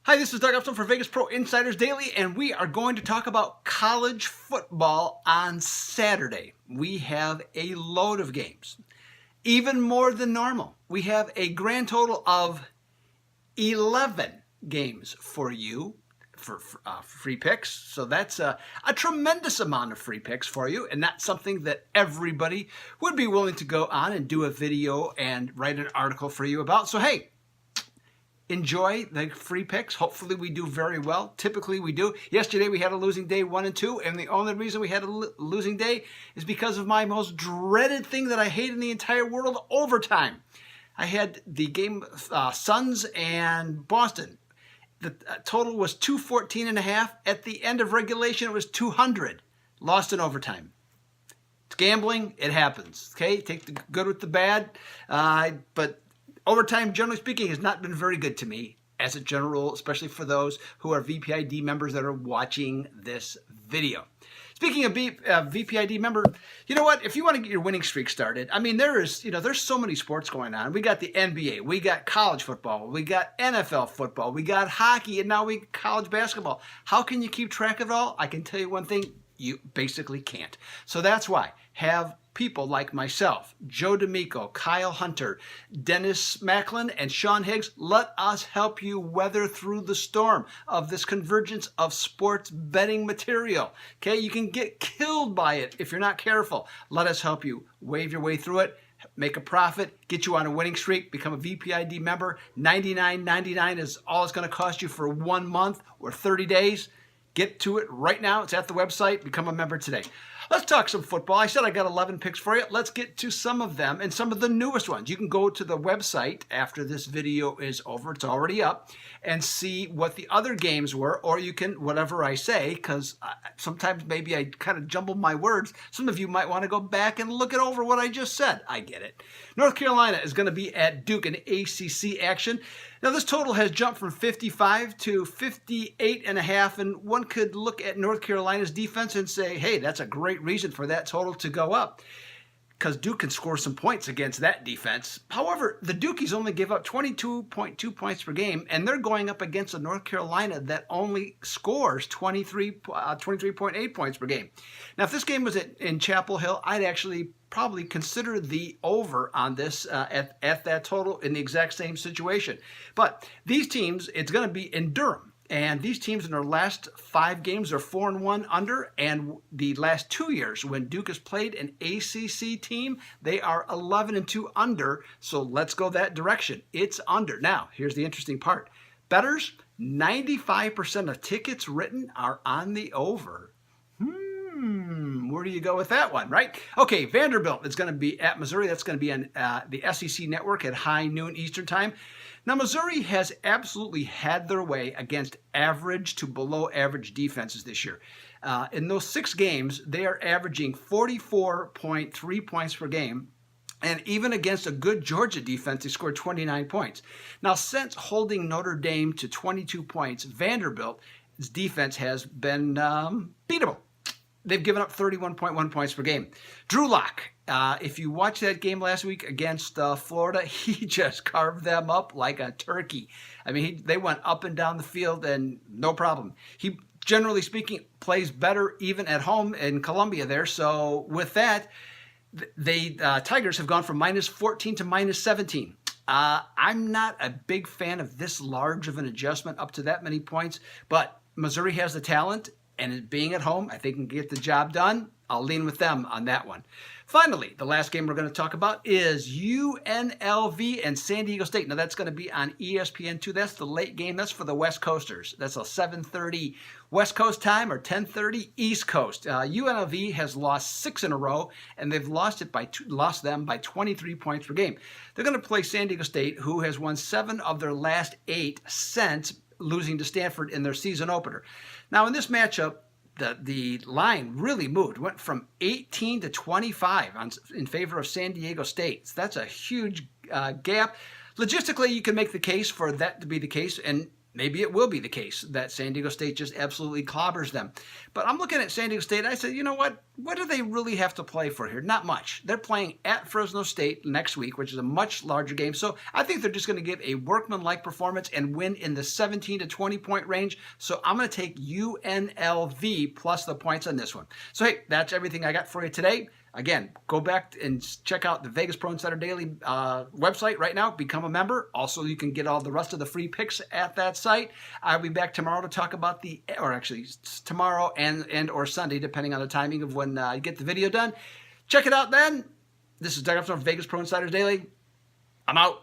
Hi, this is Doug Upson for Vegas Pro Insiders Daily, and we are going to talk about college football on Saturday. We have a load of games, even more than normal. We have a grand total of 11 games for you for free picks. So that's a tremendous amount of free picks for you, and that's something that everybody would be willing to go on and do a video and write an article for you about. So hey, enjoy the free picks. Hopefully we do very well. Typically we do. Yesterday we had a losing day 1 and 2, and the only reason we had a losing day is because of my most dreaded thing that I hate in the entire world, overtime. I had the game Suns and Boston. The total was 214.5. At the end of regulation it was 200. Lost in overtime. It's gambling. It happens. Okay, take the good with the bad, but overtime, generally speaking, has not been very good to me as a general rule, especially for those who are VPID members that are watching this video. Speaking of VPID member, you know what? If you want to get your winning streak started, I mean, there's so many sports going on. We got the NBA, we got college football, we got NFL football, we got hockey, and now we got college basketball. How can you keep track of it all? I can tell you one thing. You basically can't. So that's why have people like myself, Joe D'Amico, Kyle Hunter, Dennis Macklin, and Sean Higgs. Let us help you weather through the storm of this convergence of sports betting material. Okay, you can get killed by it if you're not careful. Let us help you wave your way through it. Make a profit, get you on a winning streak, become a VPID member. $99.99 is all it's going to cost you for 1 month or 30 days. Get to it right now. It's at the website. Become a member today. Let's talk some football. I said I got 11 picks for you. Let's get to some of them and some of the newest ones. You can go to the website after this video is over. It's already up, and see what the other games were, or you can, whatever I say, because sometimes maybe I kind of jumble my words. Some of you might want to go back and look it over what I just said. I get it. North Carolina is going to be at Duke in ACC action. Now, this total has jumped from 55 to 58.5, and one could look at North Carolina's defense and say, hey, that's a great reason for that total to go up, because Duke can score some points against that defense. However, the Dukies only give up 22.2 points per game, and they're going up against a North Carolina that only scores 23.8 points per game. Now, if this game was in Chapel Hill, I'd actually probably consider the over on this at that total in the exact same situation. But these teams, it's going to be in Durham. And these teams in their last 5 games are 4-1 under, and the last 2 years when Duke has played an ACC team, they are 11-2 under. So let's go that direction. It's under. Now, here's the interesting part. Bettors, 95% of tickets written are on the over. Where do you go with that one, right? Okay, Vanderbilt is going to be at Missouri. That's going to be on the SEC network at high noon Eastern time. Now, Missouri has absolutely had their way against average to below average defenses this year. In those 6 games, they are averaging 44.3 points per game. And even against a good Georgia defense, they scored 29 points. Now, since holding Notre Dame to 22 points, Vanderbilt's defense has been beatable. They've given up 31.1 points per game. Drew Lock, if you watched that game last week against Florida, he just carved them up like a turkey. I mean, they went up and down the field and no problem. He, generally speaking, plays better even at home in Columbia there. So with that, the Tigers have gone from -14 to -17. I'm not a big fan of this large of an adjustment up to that many points, but Missouri has the talent. And being at home, I think can get the job done. I'll lean with them on that one. Finally, the last game we're going to talk about is UNLV and San Diego State. Now, that's going to be on ESPN2. That's the late game. That's for the West Coasters. That's a 7:30 West Coast time or 10:30 East Coast. UNLV has lost 6 in a row, and they've lost them by 23 points per game. They're going to play San Diego State, who has won 7 of their last 8 since losing to Stanford in their season opener. Now, in this matchup, the line really moved. Went from 18 to 25 in favor of San Diego State. So that's a huge gap. Logistically, you can make the case for that to be the case, and maybe it will be the case that San Diego State just absolutely clobbers them. But I'm looking at San Diego State, and I said, you know what? What do they really have to play for here? Not much. They're playing at Fresno State next week, which is a much larger game. So I think they're just going to give a workmanlike performance and win in the 17 to 20 point range. So I'm going to take UNLV plus the points on this one. So hey, that's everything I got for you today. Again, go back and check out the Vegas Pro Insider Daily website right now. Become a member. Also, you can get all the rest of the free picks at that site. I'll be back tomorrow to talk about tomorrow and or Sunday, depending on the timing of when I get the video done. Check it out then. This is Doug from Vegas Pro Insiders Daily. I'm out.